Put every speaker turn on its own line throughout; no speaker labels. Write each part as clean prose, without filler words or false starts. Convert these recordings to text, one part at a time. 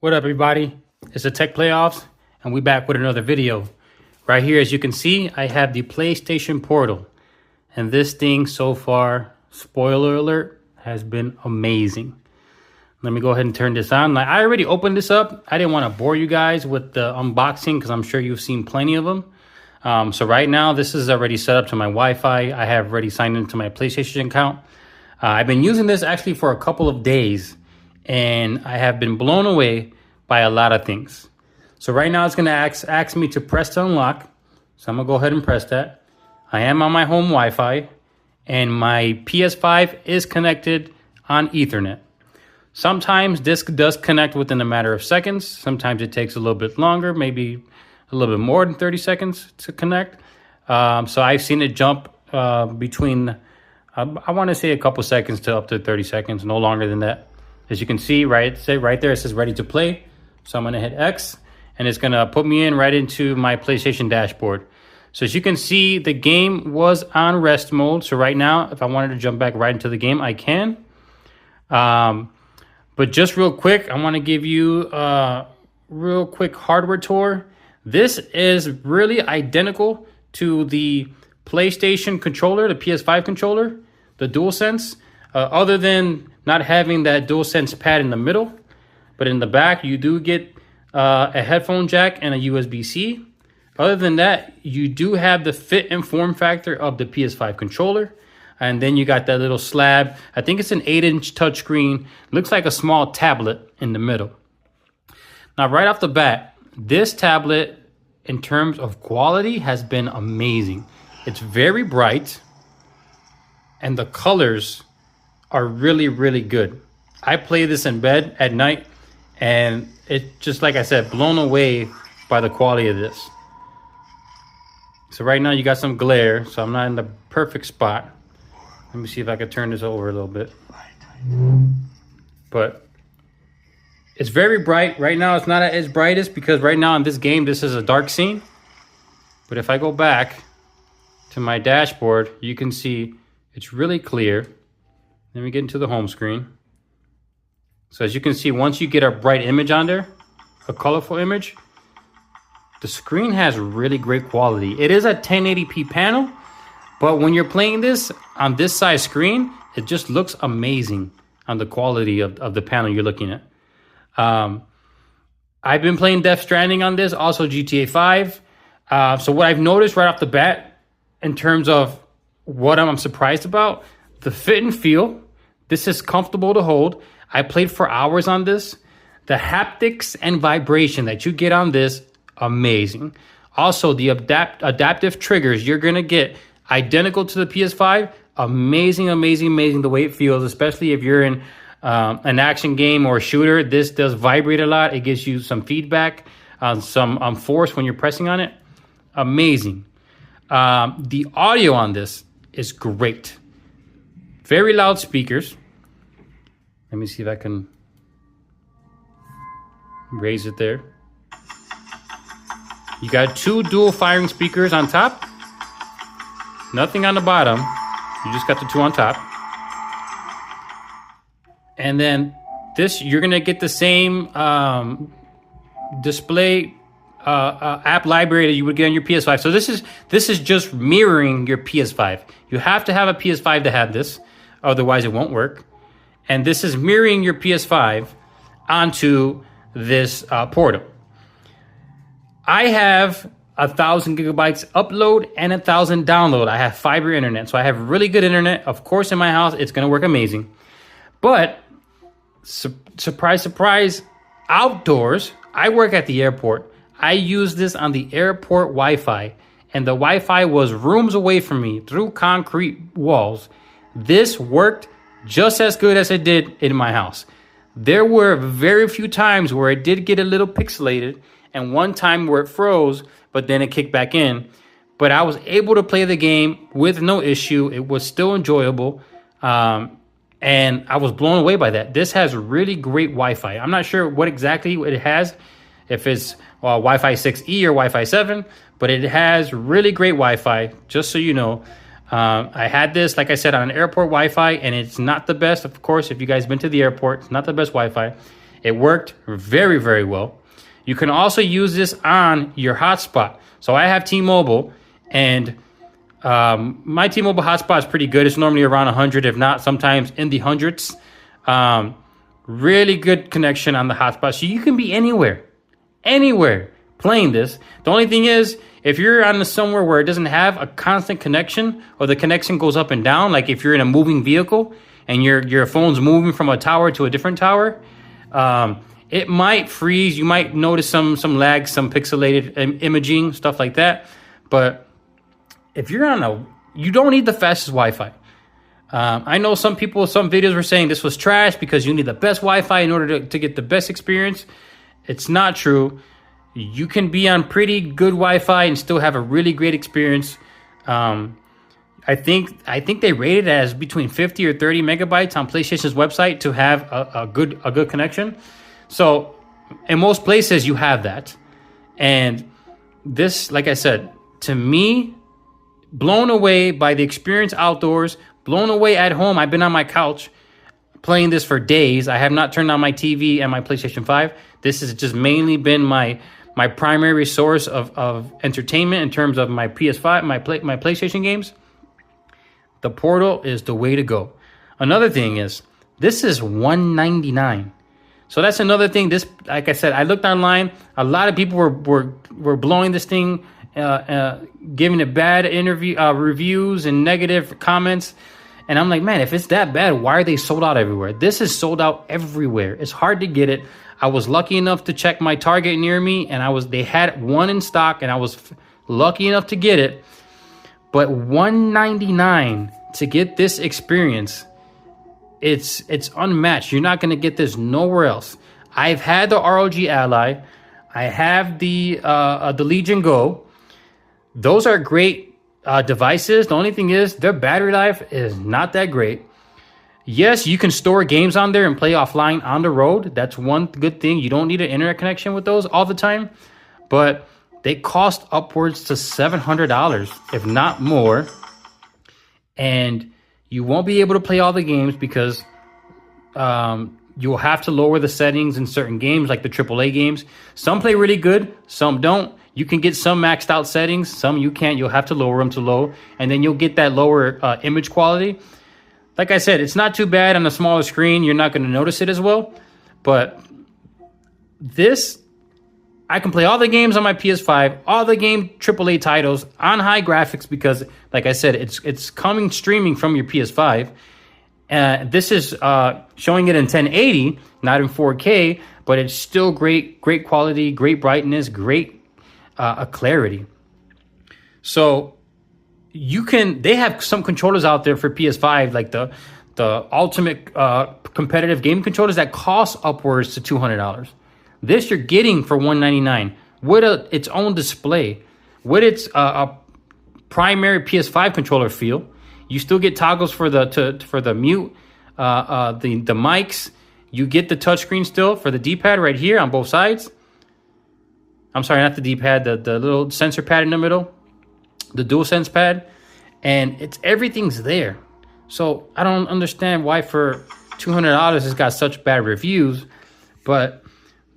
What up, everybody? It's the Tech Playoffs, and we back with another video. Right here, as you can see, I have the PlayStation Portal. And this thing so far, spoiler alert, has been amazing. Let me go ahead and turn this on. I already opened this up. I didn't want to bore you guys with the unboxing because I'm sure you've seen plenty of them. So right now, this is already set up to my Wi-Fi. I have already signed into my PlayStation account. I've been using this actually for a couple of days, and I have been blown away by a lot of things. So right now, it's going to ask me to press to unlock. So I'm going to go ahead and press that. I am on my home Wi-Fi, and my PS5 is connected on Ethernet. Sometimes this does connect within a matter of seconds. Sometimes it takes a little bit longer, maybe a little bit more than 30 seconds to connect. So I've seen it jump between, I want to say a couple seconds to up to 30 seconds, no longer than that. As you can see, right there, it says ready to play. So I'm going to hit X, and it's going to put me in right into my PlayStation dashboard. So as you can see, the game was on rest mode. So right now, if I wanted to jump back right into the game, I can. But just real quick, I want to give you a real quick hardware tour. This is really identical to the PlayStation controller, the PS5 controller, the DualSense, other than not having that DualSense pad in the middle. But in the back, you do get a headphone jack and a USB-C. Other than that, you do have the fit and form factor of the PS5 controller. And then you got that little slab. I think it's an 8-inch touchscreen. Looks like a small tablet in the middle. Now, right off the bat, this tablet, in terms of quality, has been amazing. It's very bright, and the colors are really, really good. I play this in bed at night, and it just, like I said, blown away by the quality of this. So right now you got some glare, so I'm not in the perfect spot. Let me see if I can turn this over a little bit. But it's very bright. Right now it's not at its brightest because right now in this game, this is a dark scene. But if I go back to my dashboard, you can see it's really clear. Let me get into the home screen. So as you can see, once you get a bright image on there, a colorful image, the screen has really great quality. It is a 1080p panel, but when you're playing this on this size screen, it just looks amazing on the quality of the panel you're looking at. I've been playing Death Stranding on this, also GTA 5. So what I've noticed right off the bat, in terms of what I'm surprised about, the fit and feel. This is comfortable to hold. I played for hours on this. The haptics and vibration that you get on this, amazing. Also, the adaptive triggers you're going to get identical to the PS5. Amazing, amazing, amazing the way it feels, especially if you're in an action game or a shooter. This does vibrate a lot. It gives you some feedback, some force when you're pressing on it. Amazing. The audio on this is great. Very loud speakers. Let me see if I can raise it there. You got 2 dual firing speakers on top. Nothing on the bottom. You just got the 2 on top. And then this, you're going to get the same display app library that you would get on your PS5. So this is just mirroring your PS5. You have to have a PS5 to have this. Otherwise, it won't work. And this is mirroring your PS5 onto this portal. I have 1,000 gigabytes upload and 1,000 download. I have fiber internet, so I have really good internet. Of course, in my house, it's going to work amazing. But surprise, surprise, outdoors, I work at the airport. I use this on the airport Wi-Fi, and the Wi-Fi was rooms away from me through concrete walls. This worked just as good as it did in my house. There were very few times where it did get a little pixelated, and one time where it froze, but then it kicked back in. But I was able to play the game with no issue. It was still enjoyable, and I was blown away by that. This has really great Wi-Fi. I'm not sure what exactly it has, if it's Wi-Fi 6E or Wi-Fi 7, but it has really great Wi-Fi, just so you know. I had this, like I said, on an airport Wi-Fi, and it's not the best. Of course, if you guys been to the airport, it's not the best Wi-Fi. It worked very, very well. You can also use this on your hotspot. So I have T-Mobile, and my T-Mobile hotspot is pretty good. It's normally around 100, if not sometimes in the hundreds. Really good connection on the hotspot. So you can be anywhere playing this. The only thing is, if you're on somewhere where it doesn't have a constant connection, or the connection goes up and down, like if you're in a moving vehicle and your phone's moving from a tower to a different tower, it might freeze. You might notice some lag, some pixelated imaging, stuff like that. But if you're you don't need the fastest Wi-Fi. I know some videos were saying this was trash because you need the best Wi-Fi in order to get the best experience. It's not true. You can be on pretty good Wi-Fi and still have a really great experience. I think they rated it as between 50 or 30 megabytes on PlayStation's website to have a good connection. So in most places you have that. And this, like I said, to me, blown away by the experience outdoors, blown away at home. I've been on my couch playing this for days. I have not turned on my TV and my PlayStation 5. This has just mainly been my primary source of entertainment in terms of my PS5, my PlayStation games. The Portal is the way to go. Another thing is, this is $199. So that's another thing. This, like I said, I looked online. A lot of people were blowing this thing, giving it bad reviews and negative comments. And I'm like, man, if it's that bad, why are they sold out everywhere? This is sold out everywhere. It's hard to get it. I was lucky enough to check my Target near me, and they had one in stock, and I was lucky enough to get it. But $199 to get this experience, it's unmatched. You're not going to get this nowhere else. I've had the ROG Ally. I have the Legion Go. Those are great devices. The only thing is, their battery life is not that great. Yes, you can store games on there and play offline on the road. That's one good thing. You don't need an internet connection with those all the time. But they cost upwards to $700, if not more. And you won't be able to play all the games because you'll have to lower the settings in certain games, like the AAA games. Some play really good, some don't. You can get some maxed out settings, some you can't. You'll have to lower them to low, and then you'll get that lower image quality. Like I said, it's not too bad on a smaller screen. You're not going to notice it as well. But this, I can play all the games on my PS5, all the AAA titles on high graphics because, like I said, it's coming streaming from your PS5. This is showing it in 1080, not in 4K, but it's still great quality, great brightness, great clarity. So they have some controllers out there for PS5, like the ultimate competitive game controllers that cost upwards to $200. This you're getting for $199 with its own display, with its primary PS5 controller feel. You still get toggles for the mute, the mics. You get the touchscreen still for the D-pad right here on both sides. I'm sorry, not the D-pad, the little sensor pad in the middle, the DualSense pad, and everything's there. So I don't understand why for $200 it's got such bad reviews, but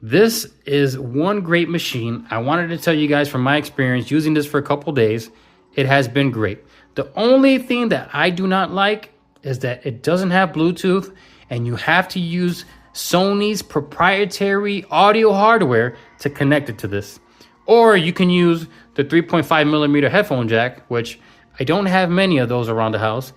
this is one great machine. I wanted to tell you guys from my experience using this for a couple days, it has been great. The only thing that I do not like is that it doesn't have Bluetooth, and you have to use Sony's proprietary audio hardware to connect it to this. Or you can use the 3.5 millimeter headphone jack, which I don't have many of those around the house.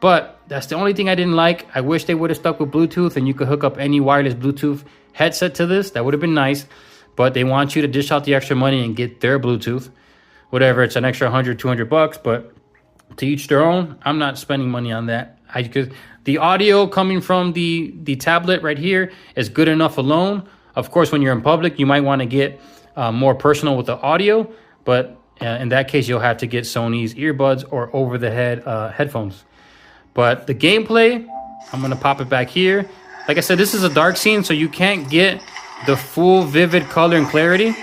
But that's the only thing I didn't like. I wish they would have stuck with Bluetooth and you could hook up any wireless Bluetooth headset to this. That would have been nice. But they want you to dish out the extra money and get their Bluetooth. Whatever, it's an extra $100, $200, but to each their own. I'm not spending money on that. The audio coming from the tablet right here is good enough alone. Of course, when you're in public, you might want to get more personal with the audio. But in that case, you'll have to get Sony's earbuds or over-the-head headphones. But the gameplay, I'm going to pop it back here. Like I said, this is a dark scene, so you can't get the full vivid color and clarity.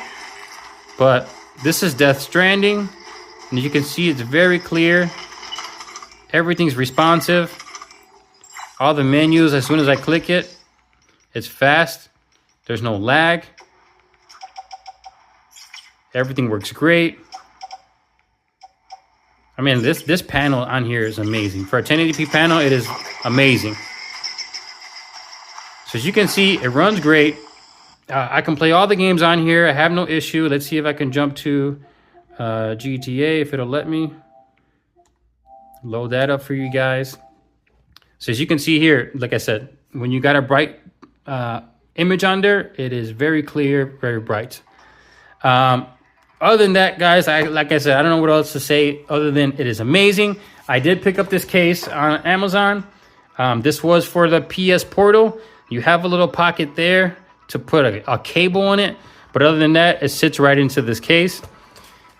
But this is Death Stranding. And you can see it's very clear. Everything's responsive. All the menus, as soon as I click it, it's fast. There's no lag. Everything works great. I mean, this panel on here is amazing. For a 1080p panel, it is amazing. So as you can see, it runs great. I can play all the games on here. I have no issue. Let's see if I can jump to GTA, if it'll let me. Load that up for you guys. So as you can see here, like I said, when you got a bright image on there, it is very clear, very bright. Other than that, guys, like I said, I don't know what else to say other than it is amazing. I did pick up this case on Amazon. This was for the PS Portal. You have a little pocket there to put a cable in it. But other than that, it sits right into this case.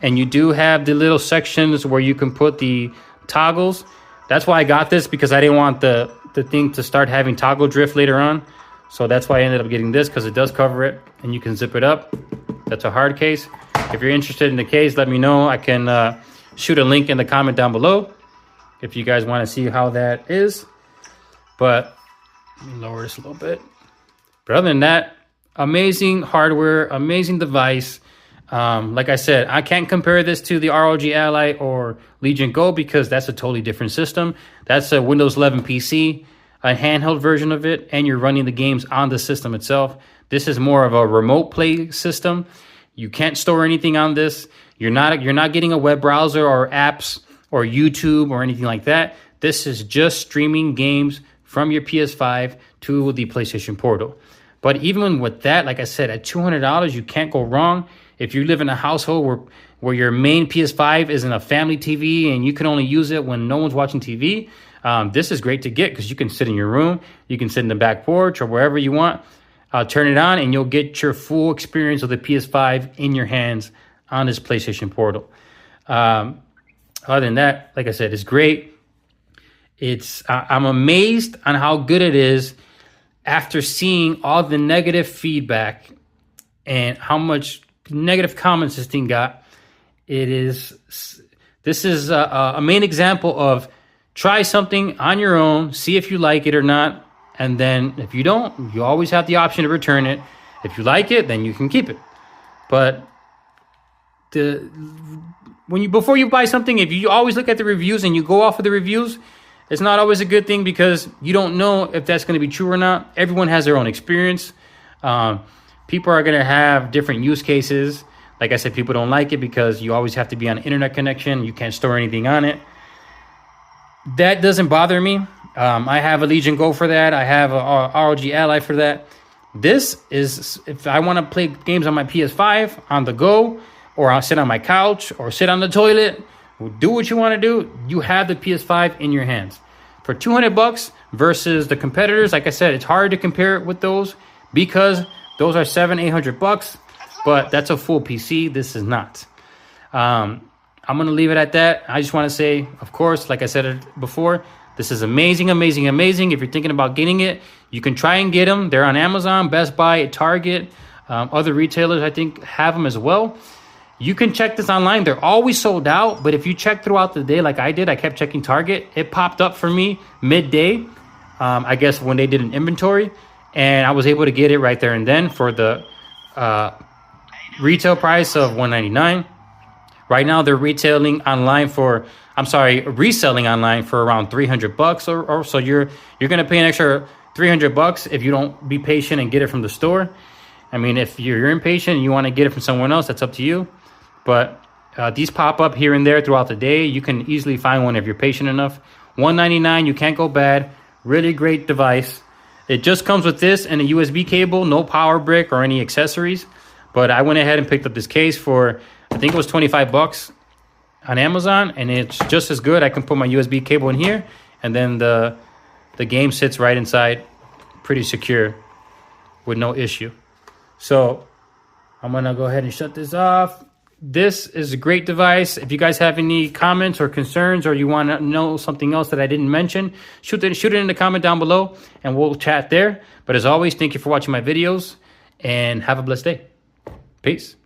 And you do have the little sections where you can put the toggles. That's why I got this, because I didn't want the thing to start having toggle drift later on. So that's why I ended up getting this, because it does cover it and you can zip it up. That's a hard case. If you're interested in the case, let me know. I can shoot a link in the comment down below if you guys want to see how that is. But let me lower this a little bit. But other than that, amazing hardware, amazing device. Like I said, I can't compare this to the ROG Ally or Legion Go, because that's a totally different system. That's a Windows 11 PC, a handheld version of it, and you're running the games on the system itself. This is more of a remote play system. You can't store anything on this. You're not getting a web browser or apps or YouTube or anything like that. This is just streaming games from your PS5 to the PlayStation Portal. But even with that, like I said, at $200, you can't go wrong. If you live in a household where your main PS5 isn't a family TV and you can only use it when no one's watching TV, this is great to get, because you can sit in your room, you can sit in the back porch or wherever you want. Turn it on and you'll get your full experience of the PS5 in your hands on this PlayStation Portal. Other than that, like I said, it's great. I'm amazed on how good it is after seeing all the negative feedback and how much negative comments this thing got. This is a main example of try something on your own, see if you like it or not. And then if you don't, you always have the option to return it. If you like it, then you can keep it. But before you buy something, if you always look at the reviews and you go off of the reviews, it's not always a good thing, because you don't know if that's going to be true or not. Everyone has their own experience. People are going to have different use cases. Like I said, people don't like it because you always have to be on an internet connection. You can't store anything on it. That doesn't bother me. I have a Legion Go for that. I have a ROG Ally for that. This is, if I want to play games on my PS5 on the go, or I'll sit on my couch or sit on the toilet, do what you want to do, you have the PS5 in your hands. For $200 versus the competitors, like I said, it's hard to compare it with those, because those are $700-800, but that's a full PC. This is not. I'm going to leave it at that. I just want to say, of course, like I said before, this is amazing, amazing, amazing. If you're thinking about getting it, you can try and get them. They're on Amazon, Best Buy, Target. Other retailers, I think, have them as well. You can check this online. They're always sold out. But if you check throughout the day like I did, I kept checking Target. It popped up for me midday, I guess, when they did an inventory. And I was able to get it right there and then for the retail price of $199. Right now, they're reselling online for around $300 or so. You're gonna pay an extra $300 if you don't be patient and get it from the store. I mean, if you're impatient and you want to get it from someone else, that's up to you. But these pop up here and there throughout the day. You can easily find one if you're patient enough. $199, you can't go bad. Really great device. It just comes with this and a USB cable, no power brick or any accessories. But I went ahead and picked up this case for, I think it was $25 on Amazon, and it's just as good. I can put my USB cable in here, and then the game sits right inside, pretty secure, with no issue. So I'm gonna go ahead and shut this off. This is a great device. If you guys have any comments or concerns, or you want to know something else that I didn't mention, shoot it in the comment down below, and we'll chat there. But as always, thank you for watching my videos, and have a blessed day. Peace.